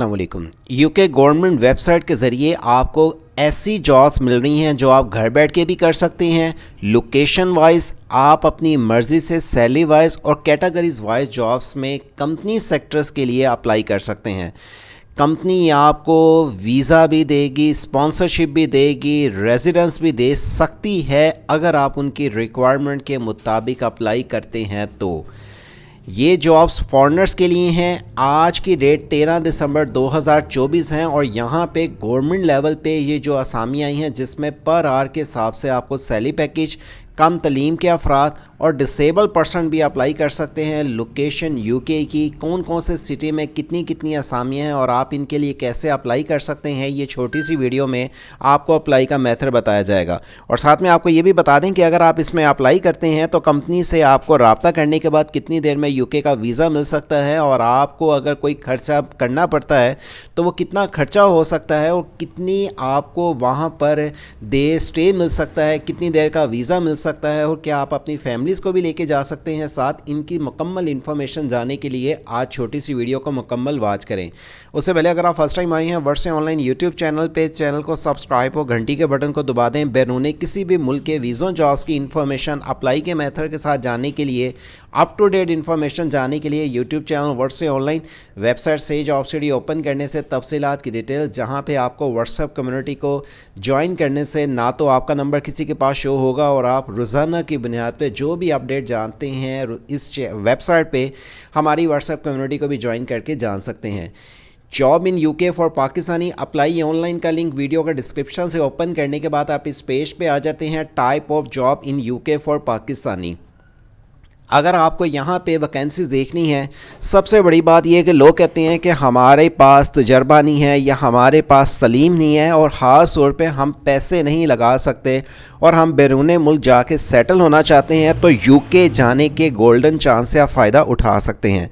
अस्सलामुअलैकुम। UK government website के ज़रिए आपको ऐसी जॉब्स मिल रही हैं जो आप घर बैठ के भी कर सकते हैं। लोकेशन वाइज आप अपनी मर्ज़ी से सैलरी वाइज और कैटेगरीज वाइज जॉब्स में कंपनी सेक्टर्स के लिए अप्लाई कर सकते हैं। कंपनी आपको वीज़ा भी देगी, स्पॉन्सरशिप भी देगी, रेजिडेंस भी दे सकती है अगर आप उनकी रिक्वायरमेंट के मुताबिक अप्लाई करते हैं तो। ये जॉब्स फॉरेनर्स के लिए हैं। आज की डेट 13 दिसंबर 2024 हैं और यहाँ पे गवर्नमेंट लेवल पे ये जो असामी आई हैं जिसमें पर आवर के हिसाब से आपको सैलरी पैकेज, कम तलीम के अफराद और डिसेबल पर्सन भी अप्लाई कर सकते हैं। लोकेशन यूके की, कौन कौन से सिटी में कितनी कितनी असामियाँ हैं और आप इनके लिए कैसे अप्लाई कर सकते हैं, ये छोटी सी वीडियो में आपको अप्लाई का मेथड बताया जाएगा। और साथ में आपको ये भी बता दें कि अगर आप इसमें अप्लाई करते हैं तो कंपनी से आपको रब्ता करने के बाद कितनी देर में यूके का वीज़ा मिल सकता है और आपको अगर कोई खर्चा करना पड़ता है तो वो कितना खर्चा हो सकता है और कितनी आपको वहाँ पर देर स्टे मिल सकता है, कितनी देर का वीज़ा मिल सकता है और क्या आप अपनी फैमिलीज़ को भी लेके जा सकते हैं साथ। इनकी मुकम्मल इन्फॉर्मेशन जानने के लिए आज छोटी सी वीडियो को मुकम्मल वॉच करें। उससे पहले अगर आप फर्स्ट टाइम आए हैं वर्ष से ऑनलाइन यूट्यूब चैनल पे, चैनल को सब्सक्राइब और घंटी के बटन को दबा दें। बैरून किसी भी मुल्क के वीज़ों जॉब्स की इन्फॉर्मेशन अप्लाई के मेथड के साथ जानने के लिए, अप टू डेट इन्फॉर्मेशन जानने के लिए यूट्यूब चैनल वर्ष से ऑनलाइन वेबसाइट से जॉब स्टडी ओपन करने से तफसीलात की डिटेल, जहाँ पे आपको व्हाट्सएप कम्युनिटी को ज्वाइन करने से ना तो आपका नंबर किसी के पास शो होगा और आप रोज़ाना की बुनियाद पे जो भी अपडेट जानते हैं इस वेबसाइट पे हमारी व्हाट्सएप कम्युनिटी को भी ज्वाइन करके जान सकते हैं। Job in UK for Pakistani apply online का लिंक वीडियो का डिस्क्रिप्शन से ओपन करने के बाद आप इस पेज पे आ जाते हैं। Type of job in UK for Pakistani. अगर आपको यहाँ पे वैकेंसीज देखनी है, सबसे बड़ी बात यह है कि लोग कहते हैं कि हमारे पास तजर्बा नहीं है या हमारे पास तलीम नहीं है और ख़ास तौर पे हम पैसे नहीं लगा सकते और हम बैरून मुल्क जाके सेटल होना चाहते हैं, तो यूके जाने के गोल्डन चांस से आप फ़ायदा उठा सकते हैं।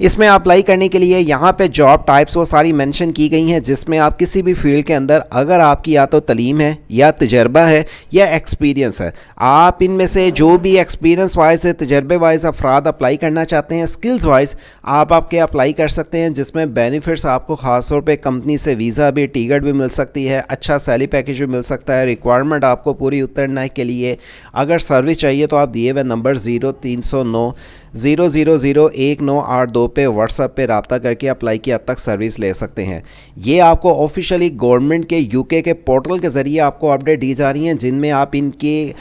इसमें अप्लाई करने के लिए यहाँ पे जॉब टाइप्स वो सारी मेंशन की गई हैं जिसमें आप किसी भी फील्ड के अंदर अगर आपकी या तो तलीम है या तजर्बा है या एक्सपीरियंस है, आप इनमें से जो भी एक्सपीरियंस वाइज है, तजर्बे वाइज अफराद अप्लाई करना चाहते हैं, स्किल्स वाइज आप आपके अप्लाई कर सकते हैं जिसमें बेनिफिट्स आपको ख़ास तौर पे कंपनी से वीज़ा भी, टिकट भी मिल सकती है, अच्छा सैलरी पैकेज भी मिल सकता है। रिक्वायरमेंट आपको पूरी उतरने के लिए अगर सर्विस चाहिए तो आप दिए हुए नंबर 0309000198 पे व्हाट्सएप पे रब्ता करके अप्लाई की हद तक सर्विस ले सकते हैं। ये आपको ऑफिशियली गवर्नमेंट के यूके के पोर्टल के ज़रिए आपको अपडेट दी जा रही हैं जिनमें आप इनके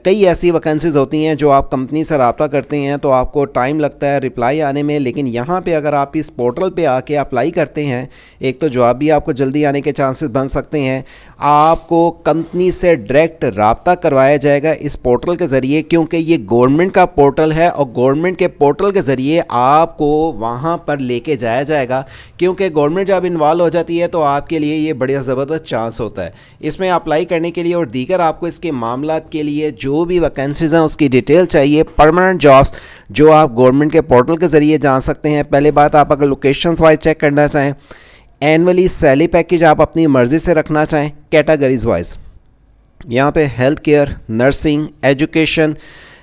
कई ऐसी वैकेंसीज होती हैं जो आप कंपनी से रब्ता करते हैं तो आपको टाइम लगता है रिप्लाई आने में, लेकिन यहाँ पे अगर आप इस पोर्टल पे आके अप्लाई करते हैं, एक तो जवाब भी आपको जल्दी आने के चांसेस बन सकते हैं। आपको कंपनी से डायरेक्ट रब्ता करवाया जाएगा इस पोर्टल के ज़रिए, क्योंकि ये गवर्नमेंट का पोर्टल है और गवर्नमेंट के पोर्टल के ज़रिए आपको वहाँ पर लेके जाया जाएगा, क्योंकि गवर्नमेंट जब इन्वॉल्व हो जाती है तो आपके लिए ये बड़ा ज़बरदस्त चांस होता है। इसमें अप्लाई करने के लिए और दीगर आपको इसके मामलात के लिए जो भी वैकेंसीज़ हैं उसकी डिटेल चाहिए, परमानेंट जॉब्स जो आप गवर्नमेंट के पोर्टल के ज़रिए जान सकते हैं। पहले बात, आप अगर लोकेशंस वाइज चेक करना चाहें, एनुअली सैलरी पैकेज आप अपनी मर्ज़ी से रखना चाहें, कैटेगरीज वाइज यहाँ पे health care, nursing, education,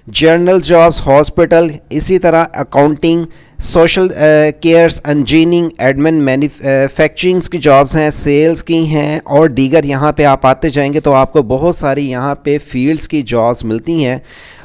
general jobs, hospital, इसी तरह accounting, social cares, engineering, admin, manufacturings की जॉब्स हैं, सेल्स की हैं और दीगर। यहाँ पे आप आते जाएंगे तो आपको बहुत सारी यहाँ पे फील्ड्स की जॉब्स मिलती हैं।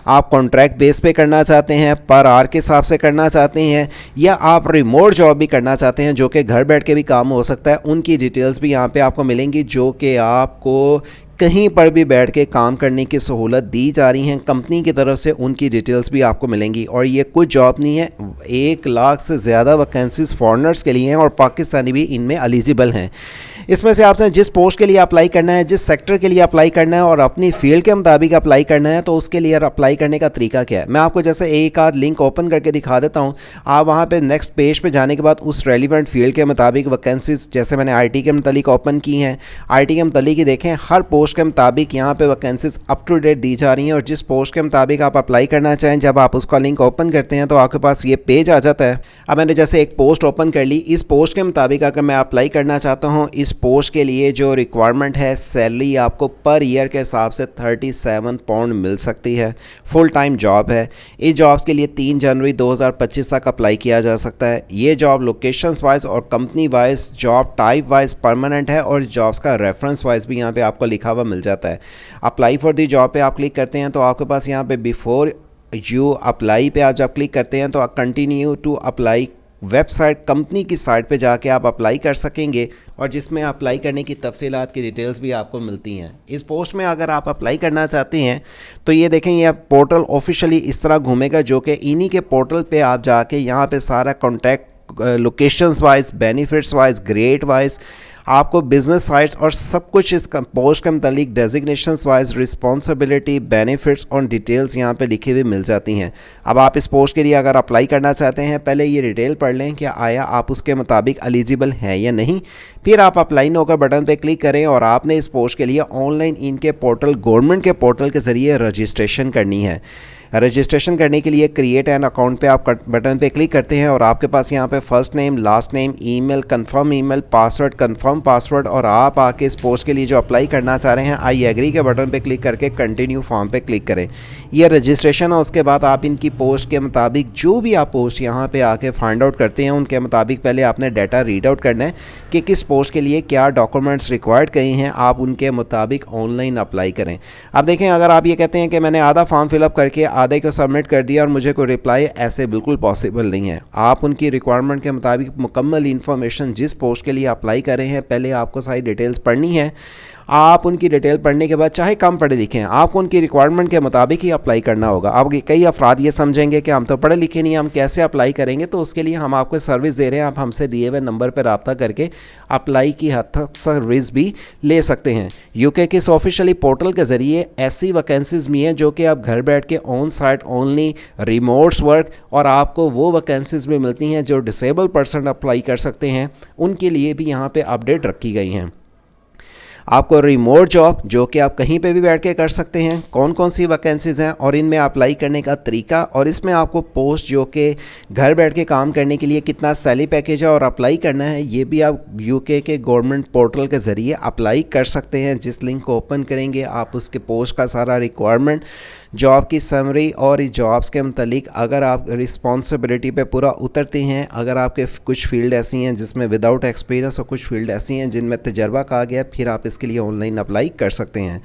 आप कॉन्ट्रैक्ट बेस पे करना चाहते हैं, पर आवर के हिसाब से करना चाहते हैं, या आप रिमोट जॉब भी करना चाहते हैं जो कि घर बैठ के भी काम हो सकता है, उनकी डिटेल्स भी यहाँ पे आपको मिलेंगी जो कि आपको कहीं पर भी बैठ के काम करने की सहूलत दी जा रही हैं कंपनी की तरफ से, उनकी डिटेल्स भी आपको मिलेंगी। और ये कुछ जॉब नहीं है, 1 लाख से ज़्यादा वैकेंसीज फॉरेनर्स के लिए हैं और पाकिस्तानी भी इनमें एलिजिबल हैं। इसमें से आपने जिस पोस्ट के लिए अप्लाई करना है, जिस सेक्टर के लिए अप्लाई करना है और अपनी फील्ड के मुताबिक अप्लाई करना है, तो उसके लिए अप्लाई करने का तरीका क्या है, मैं आपको जैसे एक आध लिंक ओपन करके दिखा देता हूँ। आप वहाँ पे नेक्स्ट पेज पे जाने के बाद उस रेलिवेंट फील्ड के मुताबिक वैकेंसीज, जैसे मैंने IT के मुतालिक ओपन की हैं, IT के मुतालिक ही देखें, हर पोस्ट के मुताबिक यहाँ पे वैकेंसीज अप टू डेट दी जा रही हैं और जिस पोस्ट के मुताबिक आप अप्लाई करना चाहें, जब आप उसका लिंक ओपन करते हैं तो आपके पास ये पेज आ जाता है। अब मैंने जैसे एक पोस्ट ओपन कर ली, इस पोस्ट के मुताबिक अगर मैं अप्लाई करना चाहता हूँ, इस पोस्ट के लिए जो रिक्वायरमेंट है, सैलरी आपको पर ईयर के हिसाब से 37 पाउंड मिल सकती है। फुल टाइम जॉब है। इस जॉब्स के लिए 3 जनवरी 2025 तक अप्लाई किया जा सकता है। ये जॉब लोकेशंस वाइज और company wise, job type wise permanent है और जॉब्स का रेफरेंस वाइज भी यहाँ पे आपको लिखा हुआ मिल जाता है। अप्लाई फॉर दी जॉब पे आप क्लिक करते हैं तो आपके पास यहाँ पे बिफोर यू अप्लाई पे आप जब क्लिक करते हैं तो continue to apply website, company की साइट पे जाके आप अप्लाई कर सकेंगे और जिसमें अप्लाई करने की तफसीलात की डिटेल्स भी आपको मिलती हैं। इस पोस्ट में अगर आप अप्लाई करना चाहते हैं तो ये देखें, ये पोर्टल ऑफिशियली इस तरह घूमेगा जो कि इन्हीं के पोर्टल पे आप जाके यहाँ पे सारा contact, locations wise, benefits wise, grade wise आपको बिजनेस साइट्स और सब कुछ इस पोस्ट के मतलब डेजिग्नेशंस वाइज, रिस्पॉन्सिबिलिटी, बेनिफिट्स और डिटेल्स यहाँ पे लिखी हुई मिल जाती हैं। अब आप इस पोस्ट के लिए अगर अप्लाई करना चाहते हैं, पहले ये डिटेल पढ़ लें कि आया आप उसके मुताबिक एलिजिबल हैं या नहीं। फिर आप अप्लाई नो का बटन पे क्लिक करें और आपने इस पोस्ट के लिए ऑनलाइन इनके पोर्टल, गवर्नमेंट के पोर्टल के ज़रिए रजिस्ट्रेशन करनी है। रजिस्ट्रेशन करने के लिए क्रिएट एन अकाउंट पे आप बटन पे क्लिक करते हैं और आपके पास यहाँ पे first name, last name, email, confirm email, password, confirm password और आप आके इस पोस्ट के लिए जो अप्लाई करना चाह रहे हैं आई एग्री के बटन पे क्लिक करके कंटिन्यू फॉर्म पे क्लिक करें। ये रजिस्ट्रेशन है। उसके बाद आप इनकी पोस्ट के मुताबिक जो भी आप पोस्ट यहाँ पे आके फाइंड आउट करते हैं उनके मुताबिक पहले आपने डाटा रीड आउट करना है कि किस पोस्ट के लिए क्या डॉक्यूमेंट्स रिक्वायर्ड कहे हैं, आप उनके मुताबिक ऑनलाइन अप्लाई करें। अब देखें, अगर आप ये कहते हैं कि मैंने आधा फॉर्म फिलअप करके आधे को सबमिट कर दिया और मुझे कोई रिप्लाई, ऐसे बिल्कुल पॉसिबल नहीं है। आप उनकी रिक्वायरमेंट के मुताबिक मुकम्मल इन्फॉर्मेशन जिस पोस्ट के लिए अप्लाई कर रहे हैं, पहले आपको सारी डिटेल्स पढ़नी है। आप उनकी डिटेल पढ़ने के बाद चाहे कम पढ़े लिखे हैं, आपको उनकी रिक्वायरमेंट के मुताबिक ही अप्लाई करना होगा। अब कई अफराद ये समझेंगे कि हम तो पढ़े लिखे नहीं, हम कैसे अप्लाई करेंगे, तो उसके लिए हम आपको सर्विस दे रहे हैं। आप हमसे दिए हुए नंबर पर रब्ता करके अप्लाई की हद तक सर्विस भी ले सकते हैं। यूके के इस ऑफिशियली पोर्टल के ज़रिए ऐसी वैकेंसीज़ भी हैं जो कि आप घर बैठ के on site only, remotes work, और आपको वो वैकेंसीज़ भी मिलती हैं जो डिसेबल पर्सन अप्लाई कर सकते हैं, उनके लिए भी यहाँ पे अपडेट रखी गई हैं। आपको रिमोट जॉब जो कि आप कहीं पे भी बैठ के कर सकते हैं, कौन कौन सी वैकेंसीज़ हैं और इनमें अप्लाई करने का तरीका, और इसमें आपको पोस्ट जो कि घर बैठ के काम करने के लिए कितना सैलरी पैकेज है और अप्लाई करना है, ये भी आप यूके के गवर्नमेंट पोर्टल के ज़रिए अप्लाई कर सकते हैं। जिस लिंक को ओपन करेंगे आप उसके पोस्ट का सारा रिक्वायरमेंट, जॉब की समरी और इस जॉब्स के मतलब अगर आप रिस्पॉन्सिबिलिटी पे पूरा उतरते हैं, अगर आपके कुछ फील्ड ऐसी हैं जिसमें विदाउट एक्सपीरियंस और कुछ फील्ड ऐसी हैं जिनमें तजर्बा कहा गया, फिर आप इसके लिए ऑनलाइन अप्लाई कर सकते हैं।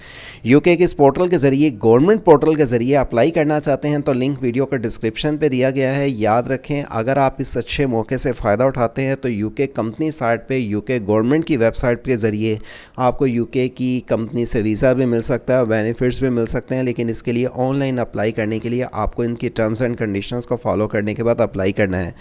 यूके के इस पोर्टल के ज़रिए, गवर्नमेंट पोर्टल के ज़रिए अप्लाई करना चाहते हैं तो लिंक वीडियो का डिस्क्रिप्शन पे दिया गया है। याद रखें, अगर आप इस अच्छे मौके से फ़ायदा उठाते हैं तो यूके कंपनी साइट पे, यूके गवर्नमेंट की वेबसाइट के ज़रिए आपको यूके की कंपनी से वीज़ा भी मिल सकता है, बेनिफिट्स भी मिल सकते हैं। लेकिन इसके लिए ऑनलाइन अप्लाई करने के लिए आपको इनकी टर्म्स एंड कंडीशंस को फॉलो करने के बाद अप्लाई करना है।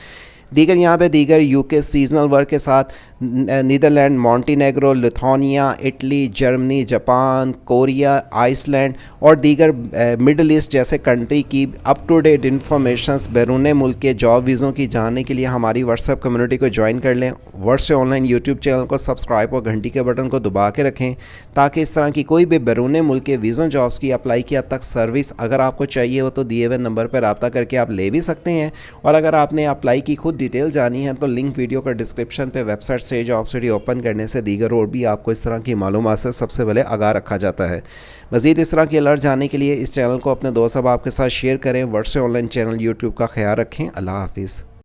यहाँ पे दीगर यूके सीजनल वर्क के साथ Netherlands, Montenegro, Lithuania, Italy, Germany, Japan, Korea, Iceland और दीगर मिडल ईस्ट जैसे कंट्री की अप टू डेट इन्फॉर्मेशंस बैरून मुल्क के जॉब वीज़ों की जानने के लिए हमारी व्हाट्सएप कम्युनिटी को ज्वाइन कर लें। वर्ड से ऑनलाइन यूट्यूब चैनल को सब्सक्राइब और घंटी के बटन को दबा के रखें ताकि इस तरह की कोई भी बैरून मुल्क के वीज़ों जॉब्स की अप्लाई की हद तक सर्विस अगर आपको चाहिए हो तो दिए हुए नंबर पर रब्ता करके आप ले भी सकते हैं। और अगर आपने अप्लाई की खुद डिटेल जानी है तो लिंक वीडियो का डिस्क्रिप्शन पे वेबसाइट से जॉब सिटी ओपन करने से दीगर और भी आपको इस तरह की मालूमात से सबसे पहले आगाह रखा जाता है। मज़ीद इस तरह की अलर्ट जानने के लिए इस चैनल को अपने दोस्त अब आपके साथ शेयर करें। वर्ड से ऑनलाइन चैनल यूट्यूब का ख्याल रखें। अल्लाह हाफिज़।